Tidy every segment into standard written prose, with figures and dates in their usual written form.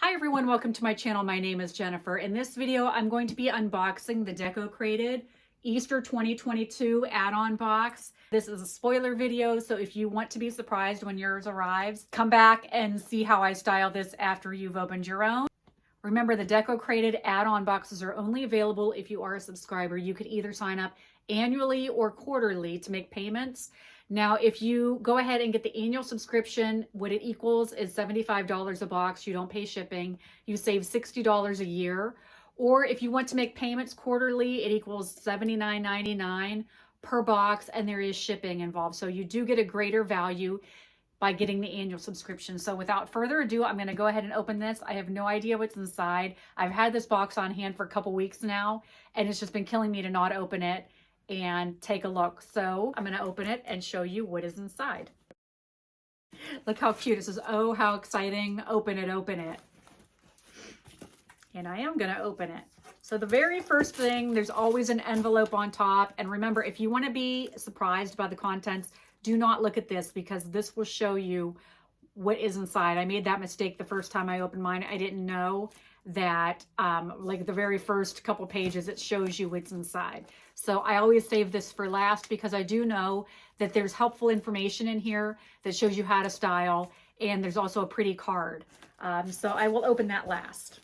Hi everyone, welcome to my channel. My name is Jennifer. In this video, I'm going to be unboxing the Decocrated Easter 2022 add-on box. This is a spoiler video, so if you want to be surprised when yours arrives, come back and see how I style this after you've opened your own. Remember, the Decocrated add-on boxes are only available if you are a subscriber. You could either sign up annually or quarterly to make payments. Now, if you go ahead and get the annual subscription, what it equals is $75 a box. You don't pay shipping. You save $60 a year. Or if you want to make payments quarterly, it equals $79.99 per box, and there is shipping involved. So you do get a greater value by getting the annual subscription. So without further ado, I'm going to go ahead and open this. I have no idea what's inside. I've had this box on hand for a couple weeks now, and it's just been killing me to not open it and take a look. So I'm going to open it and show you what is inside. Look how cute. It says, oh, how exciting. Open it, open it. And I am going to open it. So the very first thing, there's always an envelope on top. And remember, if you want to be surprised by the contents, do not look at this, because this will show you what is inside. I made that mistake the first time I opened mine. I didn't know that like the very first couple pages, it shows you what's inside. So I always save this for last, because I do know that there's helpful information in here that shows you how to style, and there's also a pretty card. So I will open that last.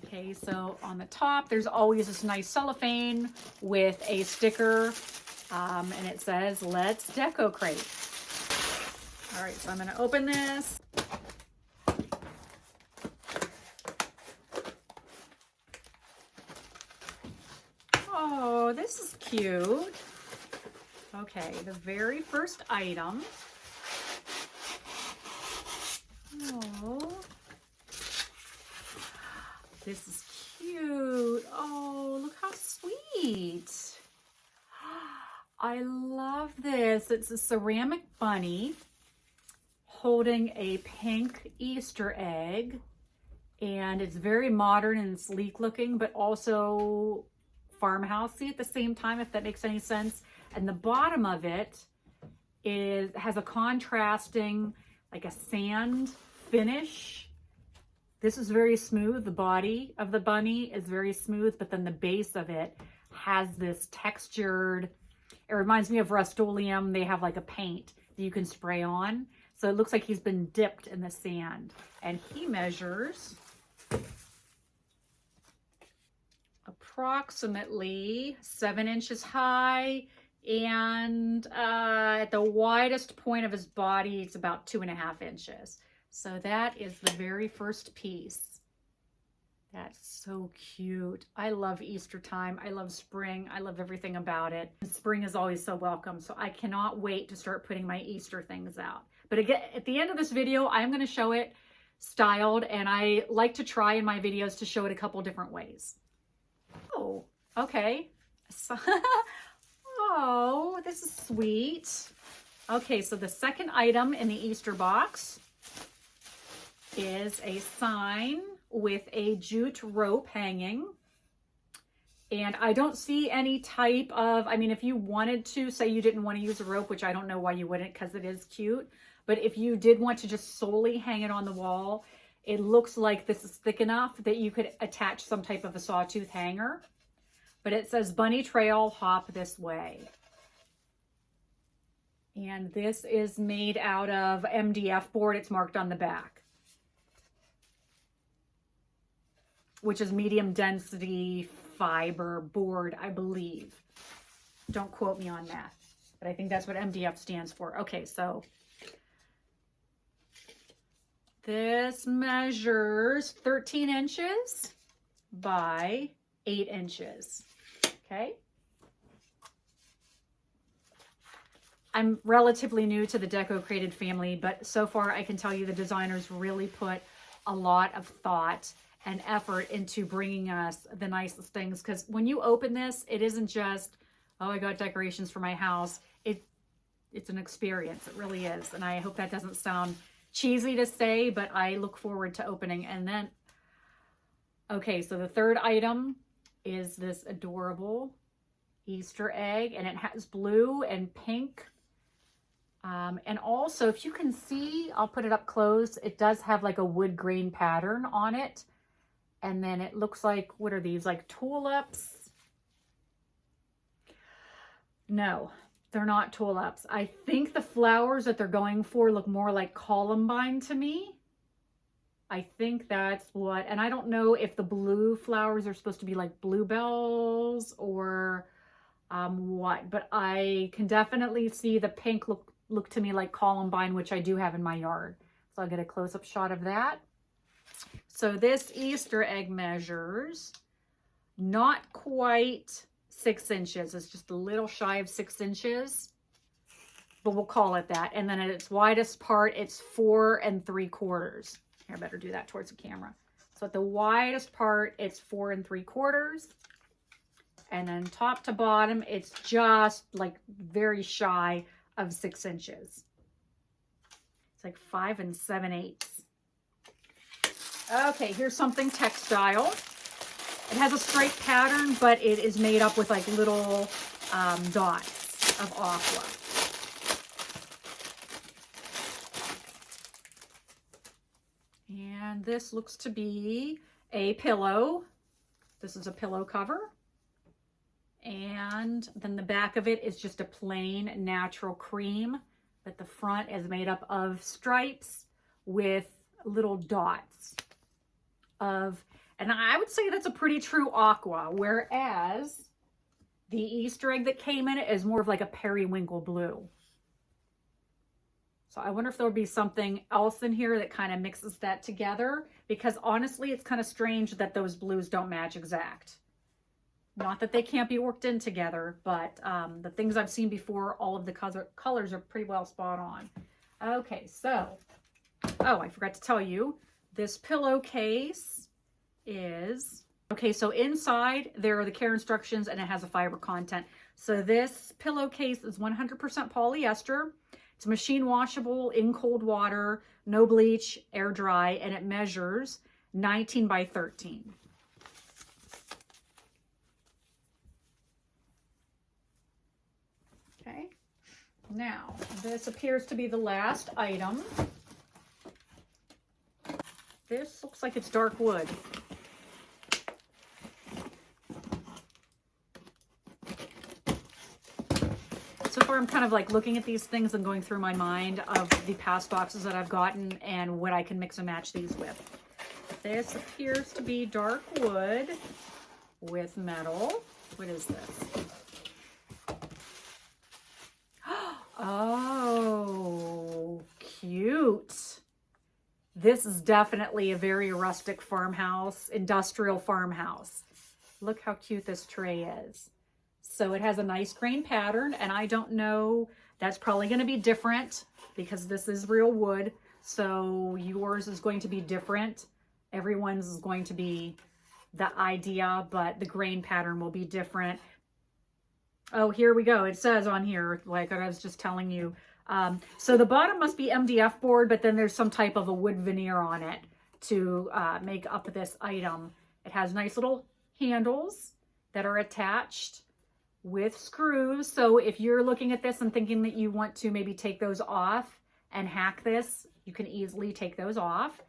Okay, so on the top, there's always this nice cellophane with a sticker, and it says, "Let's Decocrate." All right, so I'm going to open this. Oh, this is cute. Okay, the very first item. Oh, this is cute. Oh, look how sweet. I love this. It's a ceramic bunny holding a pink Easter egg, and it's very modern and sleek looking, but also farmhousey at the same time, if that makes any sense. And the bottom of it has a contrasting, like a sand finish. This is very smooth. The body of the bunny is very smooth, but then the base of it has this textured, it reminds me of Rust-Oleum. They have like a paint that you can spray on. So it looks like he's been dipped in the sand. And he measures approximately 7 inches high, and at the widest point of his body, it's about 2.5 inches. So that is the very first piece. That's so cute. I love Easter time. I love spring. I love everything about it. And spring is always so welcome. So I cannot wait to start putting my Easter things out. But again, at the end of this video, I'm going to show it styled, and I like to try in my videos to show it a couple different ways. Oh, okay. So, oh, this is sweet. Okay, so the second item in the Easter box is a sign with a jute rope hanging. And I don't see any type of, I mean, if you wanted to, say you didn't want to use a rope, which I don't know why you wouldn't, because it is cute. But if you did want to just solely hang it on the wall, it looks like this is thick enough that you could attach some type of a sawtooth hanger. But it says Bunny Trail, hop this way. And this is made out of MDF board. It's marked on the back, which is medium density fiber board, I believe. Don't quote me on that, but I think that's what MDF stands for. Okay, so this measures 13 inches by 8 inches. Okay. I'm relatively new to the Decocrated family, but so far I can tell you the designers really put a lot of thought and effort into bringing us the nicest things. Because when you open this, it isn't just, oh, I got decorations for my house. It's an experience. It really is. And I hope that doesn't sound cheesy to say, but I look forward to opening. And then, okay, so the third item is this adorable Easter egg, and it has blue and pink And also, if you can see, I'll put it up close. It does have like a wood grain pattern on it. And then it looks like, what are these, like tulips? No, they're not tulips. I think the flowers that they're going for look more like columbine to me. I think that's what, and I don't know if the blue flowers are supposed to be like bluebells or what, but I can definitely see the pink look to me like columbine, which I do have in my yard. So I'll get a close-up shot of that. So this Easter egg measures not quite 6 inches. It's just a little shy of 6 inches, but we'll call it that. And then at its widest part, it's 4 3/4. Here, I better do that towards the camera. So at the widest part, it's 4 3/4. And then top to bottom, it's just like very shy of 6 inches. It's like 5 7/8. Okay, here's something textile. It has a straight pattern, but it is made up with like little dots of aqua. And this looks to be a pillow. This is a pillow cover. And then the back of it is just a plain natural cream, but the front is made up of stripes with little dots of, and I would say that's a pretty true aqua, whereas the Easter egg that came in it is more of like a periwinkle blue. So I wonder if there'll be something else in here that kind of mixes that together, because honestly, it's kind of strange that those blues don't match exact. Not that they can't be worked in together, but the things I've seen before, all of the colors are pretty well spot on. Okay, so, oh, I forgot to tell you, this pillowcase is, okay, so inside there are the care instructions and it has a fiber content. So this pillowcase is 100% polyester. It's machine washable in cold water, no bleach, air dry, and it measures 19 by 13. Okay, now this appears to be the last item. This looks like it's dark wood. So far I'm kind of like looking at these things and going through my mind of the past boxes that I've gotten and what I can mix and match these with. This appears to be dark wood with metal. What is this? Oh, cute. This is definitely a very rustic farmhouse, industrial farmhouse. Look how cute this tray is. So it has a nice grain pattern, and I don't know, that's probably going to be different because this is real wood. So yours is going to be different. Everyone's is going to be the idea, but the grain pattern will be different. Oh, here we go. It says on here, like I was just telling you. So the bottom must be MDF board, but then there's some type of a wood veneer on it to make up this item. It has nice little handles that are attached with screws. So if you're looking at this and thinking that you want to maybe take those off and hack this, you can easily take those off.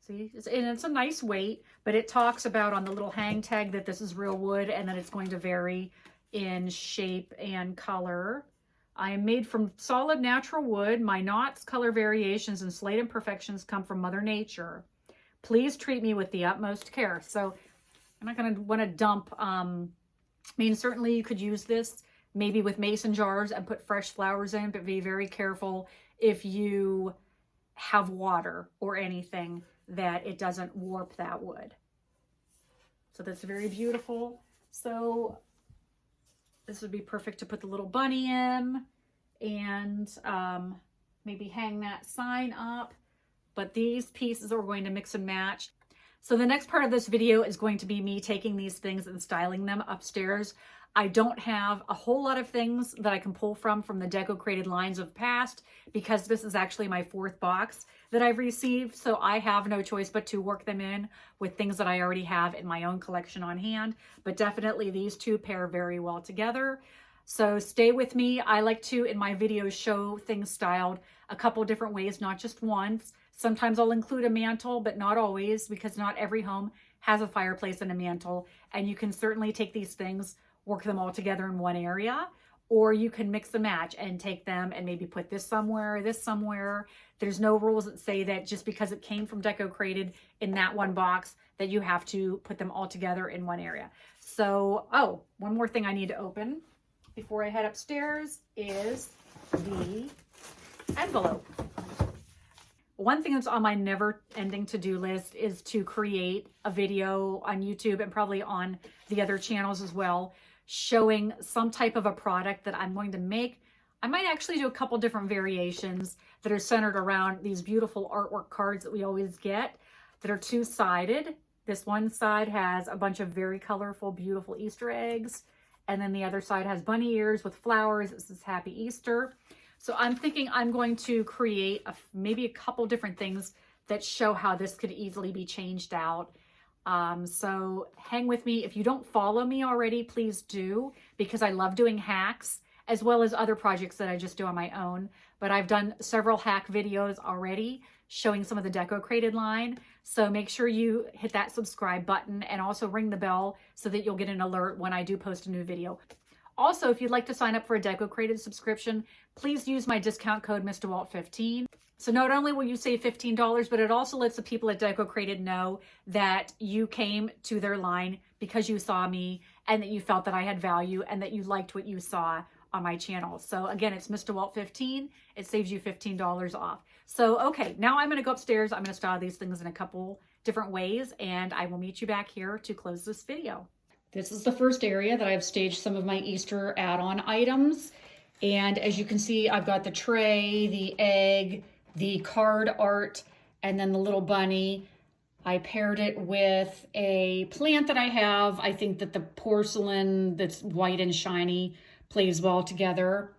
See, and it's a nice weight, but it talks about on the little hang tag that this is real wood and that it's going to vary in shape and color. I am made from solid natural wood. My knots, color variations, and slight imperfections come from Mother Nature. Please treat me with the utmost care. So I'm not going to want to dump, I mean, certainly you could use this maybe with mason jars and put fresh flowers in, but be very careful if you have water or anything that it doesn't warp that wood. So that's very beautiful. So this would be perfect to put the little bunny in and maybe hang that sign up. But these pieces are going to mix and match. So the next part of this video is going to be me taking these things and styling them upstairs. I don't have a whole lot of things that I can pull from the Decocrated lines of past because this is actually my 4th box that I've received. So I have no choice but to work them in with things that I already have in my own collection on hand. But definitely these two pair very well together. So stay with me. I like to, in my videos, show things styled a couple different ways, not just once. Sometimes I'll include a mantle, but not always, because not every home has a fireplace and a mantle. And you can certainly take these things, work them all together in one area, or you can mix and match and take them and maybe put this somewhere, this somewhere. There's no rules that say that just because it came from Decocrated in that one box that you have to put them all together in one area. So, oh, one more thing I need to open before I head upstairs is the envelope. One thing that's on my never-ending to-do list is to create a video on YouTube and probably on the other channels as well, showing some type of a product that I'm going to make. I might actually do a couple different variations that are centered around these beautiful artwork cards that we always get that are two-sided. This one side has a bunch of very colorful, beautiful Easter eggs. And then the other side has bunny ears with flowers. It says Happy Easter. So I'm thinking I'm going to create maybe a couple different things that show how this could easily be changed out. So hang with me. If you don't follow me already, please do, because I love doing hacks as well as other projects that I just do on my own. But I've done several hack videos already showing some of the Decocrated line. So make sure you hit that subscribe button and also ring the bell so that you'll get an alert when I do post a new video. Also, if you'd like to sign up for a Decocrated subscription, please use my discount code MrDeWalt15. So not only will you save $15, but it also lets the people at Decocrated know that you came to their line because you saw me and that you felt that I had value and that you liked what you saw on my channel. So again, it's MrDeWalt15. It saves you $15 off. So, okay, now I'm gonna go upstairs. I'm gonna style these things in a couple different ways, and I will meet you back here to close this video. This is the first area that I've staged some of my Easter add-on items. And as you can see, I've got the tray, the egg, the card art, and then the little bunny. I paired it with a plant that I have. I think that the porcelain that's white and shiny plays well together.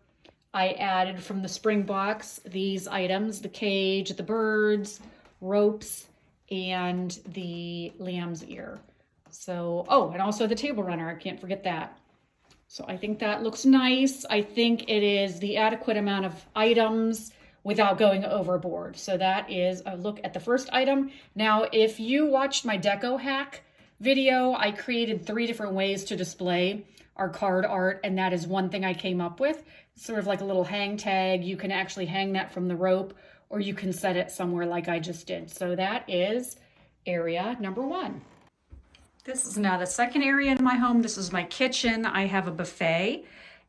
I added from the spring box these items, the cage, the birds, ropes, and the lamb's ear. So, oh, and also the table runner, I can't forget that. So I think that looks nice. I think it is the adequate amount of items without going overboard. So that is a look at the first item. Now, if you watched my deco hack video, I created 3 different ways to display our card art, and that is one thing I came up with. It's sort of like a little hang tag. You can actually hang that from the rope, or you can set it somewhere like I just did. So that is area number 1. This is now the second area in my home. This is my kitchen. I have a buffet,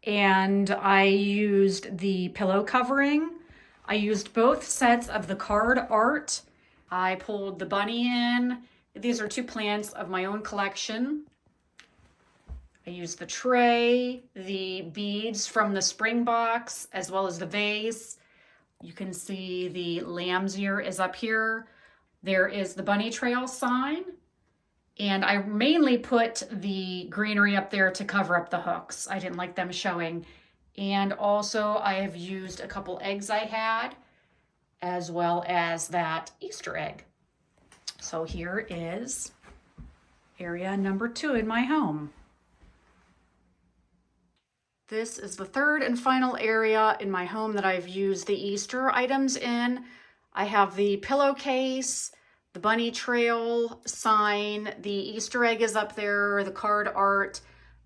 and I used the pillow covering. I used both sets of the card art. I pulled the bunny in. These are 2 plants of my own collection. I used the tray, the beads from the spring box, as well as the vase. You can see the lamb's ear is up here. There is the bunny trail sign. And I mainly put the greenery up there to cover up the hooks. I didn't like them showing. And also I have used a couple eggs I had, as well as that Easter egg. So here is area number 2 in my home. This is the third and final area in my home that I've used the Easter items in. I have the pillowcase, the bunny trail sign, the Easter egg is up there, the card art,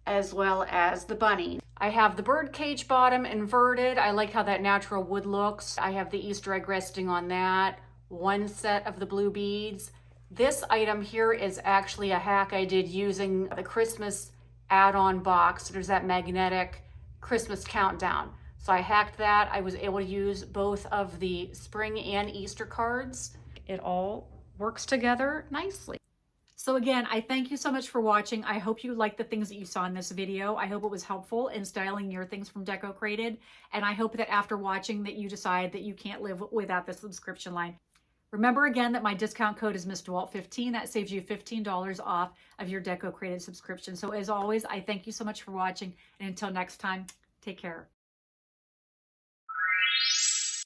as well as the bunny. I have the bird cage bottom inverted. I like how that natural wood looks. I have the Easter egg resting on that. 1 set of the blue beads. This item here is actually a hack I did using the Christmas add-on box. There's that magnetic Christmas countdown. So I hacked that. I was able to use both of the spring and Easter cards. It all works together nicely. So again, I thank you so much for watching. I hope you liked the things that you saw in this video. I hope it was helpful in styling your things from Decocrated. And I hope that after watching that you decide that you can't live without the subscription line. Remember again that my discount code is MrDeWalt15. That saves you $15 off of your Decocrated subscription. So as always, I thank you so much for watching. And until next time, take care.